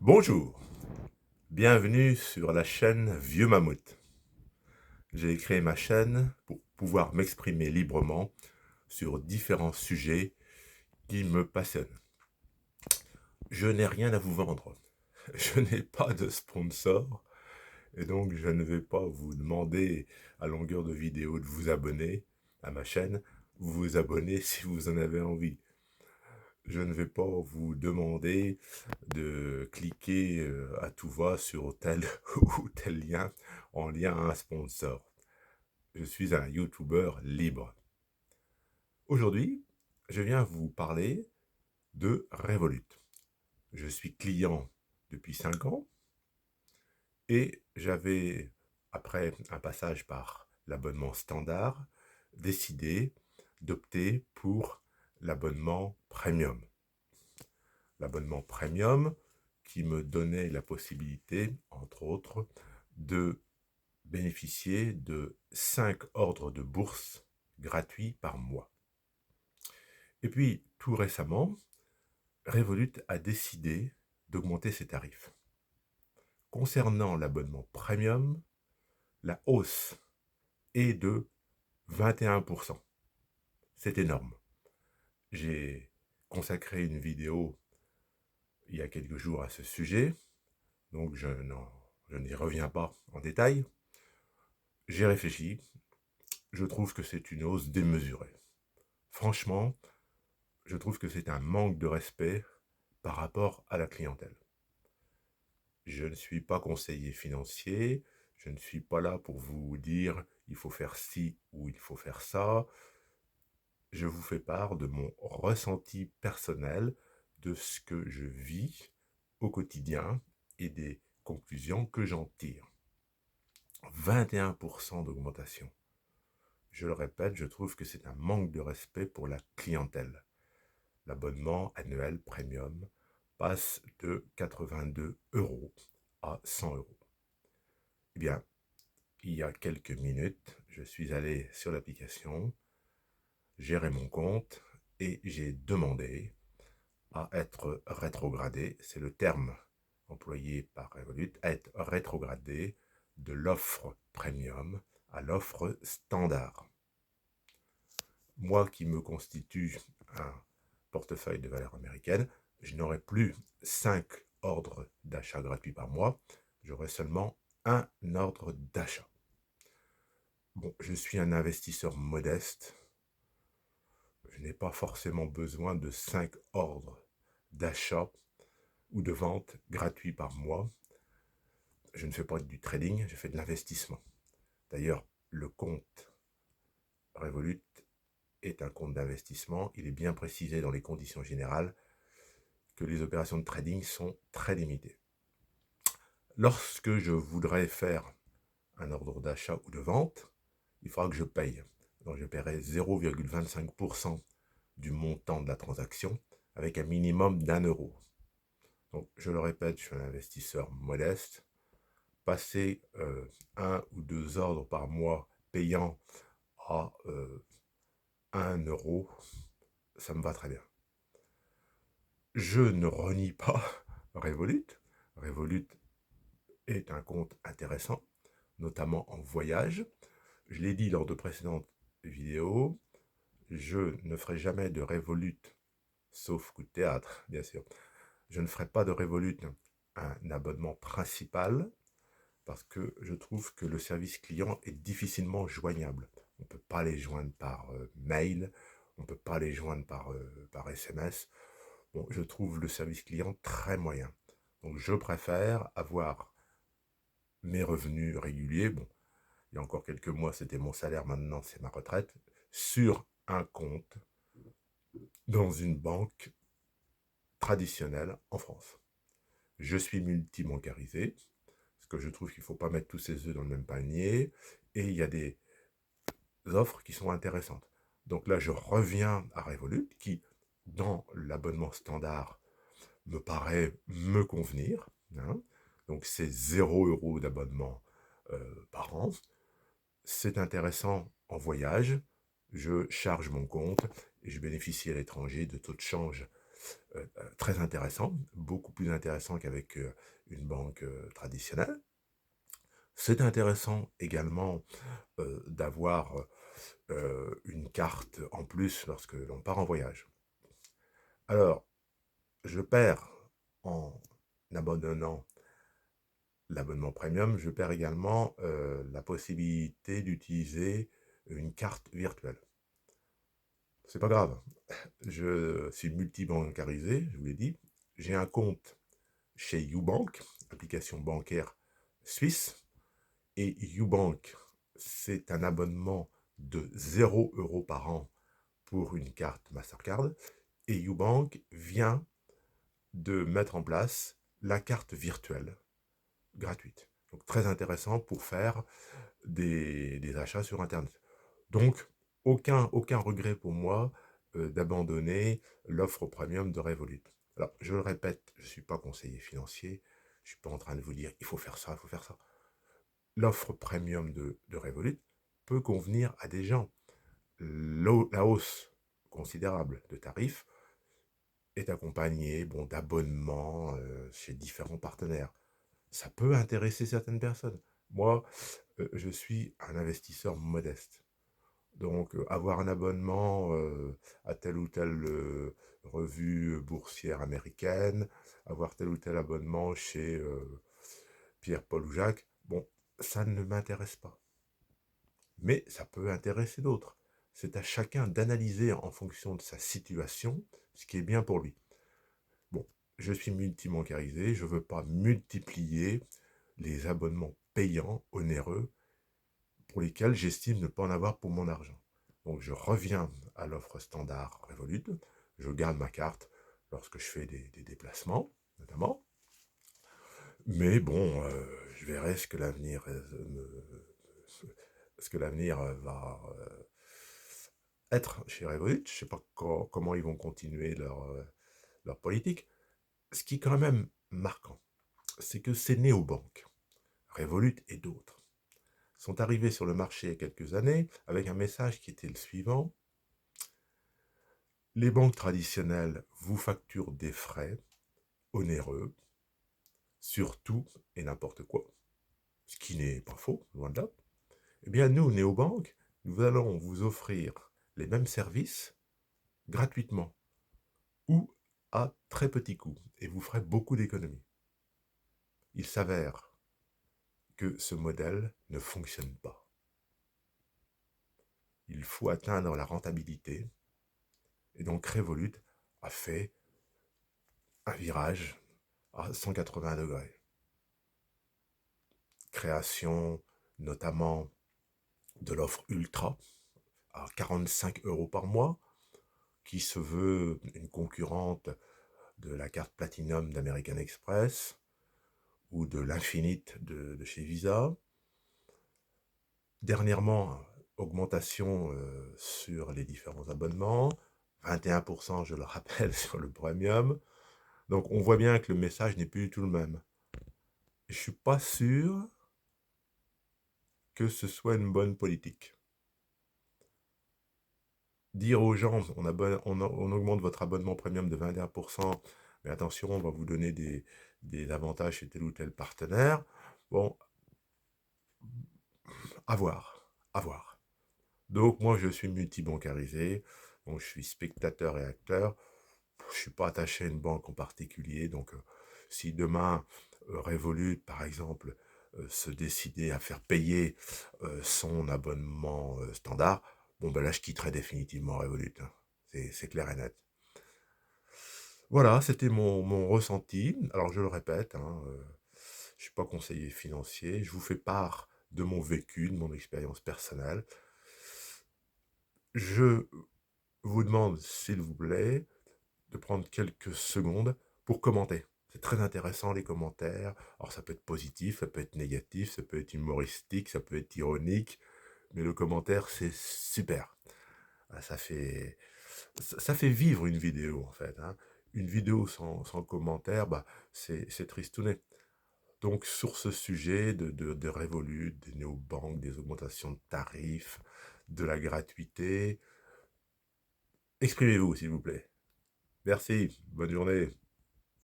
Bonjour, bienvenue sur la chaîne Vieux Mammouth. J'ai créé ma chaîne pour pouvoir m'exprimer librement sur différents sujets qui me passionnent. Je n'ai rien à vous vendre, je n'ai pas de sponsor et donc je ne vais pas vous demander à longueur de vidéo de vous abonner à ma chaîne. Vous abonnez si vous en avez envie. Je ne vais pas vous demander de cliquer à tout va sur tel ou tel lien en lien à un sponsor. Je suis un YouTuber libre. Aujourd'hui, je viens vous parler de Revolut. Je suis client depuis 5 ans et j'avais, après un passage par l'abonnement standard, décidé d'opter pour l'abonnement premium. L'abonnement premium qui me donnait la possibilité, entre autres, de bénéficier de 5 ordres de bourse gratuits par mois. Et puis, tout récemment, Revolut a décidé d'augmenter ses tarifs. Concernant l'abonnement premium, la hausse est de 21%. C'est énorme. J'ai consacré une vidéo il y a quelques jours à ce sujet, donc je n'y reviens pas en détail. J'ai réfléchi, je trouve que c'est une hausse démesurée. Franchement, je trouve que c'est un manque de respect par rapport à la clientèle. Je ne suis pas conseiller financier, je ne suis pas là pour vous dire il faut faire ci ou il faut faire ça. Je vous fais part de mon ressenti personnel, de ce que je vis au quotidien et des conclusions que j'en tire. 21% d'augmentation. Je le répète, je trouve que c'est un manque de respect pour la clientèle. L'abonnement annuel premium passe de 82 € à 100 €. Eh bien, il y a quelques minutes, je suis allé sur l'application, gérer mon compte et j'ai demandé à être rétrogradé, c'est le terme employé par Revolut, à être rétrogradé de l'offre premium à l'offre standard. Moi qui me constitue un portefeuille de valeurs américaines, je n'aurai plus 5 ordres d'achat gratuits par mois, j'aurai seulement un ordre d'achat. Bon, je suis un investisseur modeste, je n'ai pas forcément besoin de 5 ordres d'achat ou de vente gratuits par mois. Je ne fais pas du trading, je fais de l'investissement. D'ailleurs, le compte Revolut est un compte d'investissement. Il est bien précisé dans les conditions générales que les opérations de trading sont très limitées. Lorsque je voudrais faire un ordre d'achat ou de vente, il faudra que je paye. Donc je paierai 0,25% du montant de la transaction avec un minimum d'1 €. Donc je le répète, je suis un investisseur modeste. Passer un ou deux ordres par mois payant à 1 €, ça me va très bien. Je ne renie pas Revolut. Revolut est un compte intéressant, notamment en voyage. Je l'ai dit lors de précédentes vidéos, je ne ferai jamais de Revolut, sauf coup de théâtre, bien sûr. Je ne ferai pas de Revolut un abonnement principal parce que je trouve que le service client est difficilement joignable. On ne peut pas les joindre par mail, on ne peut pas les joindre par SMS. Bon, je trouve le service client très moyen. Donc je préfère avoir mes revenus réguliers, bon, il y a encore quelques mois c'était mon salaire, maintenant c'est ma retraite, sur un compte dans une banque traditionnelle en France. Je suis multi-bancarisé, parce que je trouve qu'il ne faut pas mettre tous ses œufs dans le même panier, et il y a des offres qui sont intéressantes. Donc là, je reviens à Revolut, qui, dans l'abonnement standard, me paraît me convenir. Hein. Donc c'est 0 € d'abonnement par an. C'est intéressant en voyage. Je charge mon compte et je bénéficie à l'étranger de taux de change très intéressant, beaucoup plus intéressant qu'avec une banque traditionnelle. C'est intéressant également d'avoir une carte en plus lorsque l'on part en voyage. Alors, je perds en abandonnant l'abonnement premium, je perds également la possibilité d'utiliser une carte virtuelle. C'est pas grave, je suis multibancarisé, je vous l'ai dit. J'ai un compte chez YouBank, application bancaire suisse, et YouBank, c'est un abonnement de 0 € par an pour une carte Mastercard, et YouBank vient de mettre en place la carte virtuelle gratuite. Donc très intéressant pour faire des achats sur Internet. Donc aucun regret pour moi d'abandonner l'offre premium de Revolut. Alors je le répète, je ne suis pas conseiller financier, je ne suis pas en train de vous dire il faut faire ça, il faut faire ça. L'offre premium de Revolut peut convenir à des gens. La hausse considérable de tarifs est accompagnée d'abonnements chez différents partenaires. Ça peut intéresser certaines personnes. Moi, je suis un investisseur modeste. Donc, avoir un abonnement à telle ou telle revue boursière américaine, avoir tel ou tel abonnement chez Pierre, Paul ou Jacques, bon, ça ne m'intéresse pas. Mais ça peut intéresser d'autres. C'est à chacun d'analyser en fonction de sa situation ce qui est bien pour lui. Bon, je suis multibancarisé, je ne veux pas multiplier les abonnements payants, onéreux, pour lesquels j'estime ne pas en avoir pour mon argent. Donc je reviens à l'offre standard Revolut, je garde ma carte lorsque je fais des déplacements, notamment. Mais bon, je verrai ce que l'avenir va être chez Revolut. Je ne sais pas comment ils vont continuer leur politique. Ce qui est quand même marquant, c'est que ces néobanques, Revolut et d'autres, sont arrivés sur le marché il y a quelques années avec un message qui était le suivant. Les banques traditionnelles vous facturent des frais onéreux sur tout et n'importe quoi, ce qui n'est pas faux, loin de là. Eh bien, nous, néobanques, nous allons vous offrir les mêmes services gratuitement ou à très petit coût et vous ferez beaucoup d'économies. Il s'avère que ce modèle ne fonctionne pas. Il faut atteindre la rentabilité et donc Revolut a fait un virage à 180 degrés. Création notamment de l'offre Ultra à 45 € par mois, qui se veut une concurrente de la carte Platinum d'American Express ou de l'Infinite de chez Visa. Dernièrement, augmentation sur les différents abonnements, 21%, je le rappelle, sur le premium. Donc on voit bien que le message n'est plus du tout le même. Je ne suis pas sûr que ce soit une bonne politique. Dire aux gens, on augmente votre abonnement premium de 21%, mais attention, on va vous donner des avantages chez tel ou tel partenaire. Bon, à voir, à voir. Donc moi, je suis multibancarisé, donc je suis spectateur et acteur. Je ne suis pas attaché à une banque en particulier, donc si demain Revolut, par exemple, se décidait à faire payer son abonnement standard, bon ben là je quitterai définitivement Revolut, hein. C'est clair et net. Voilà, c'était mon ressenti. Alors je le répète, hein, je ne suis pas conseiller financier, je vous fais part de mon vécu, de mon expérience personnelle. Je vous demande, s'il vous plaît, de prendre quelques secondes pour commenter. C'est très intéressant les commentaires. Alors ça peut être positif, ça peut être négatif, ça peut être humoristique, ça peut être ironique, mais le commentaire c'est super. Ah, ça fait vivre une vidéo en fait, hein. Une vidéo sans commentaire, bah, c'est tristounet. Donc sur ce sujet de Revolut, des néobanques, des augmentations de tarifs, de la gratuité, exprimez-vous s'il vous plaît. Merci, bonne journée.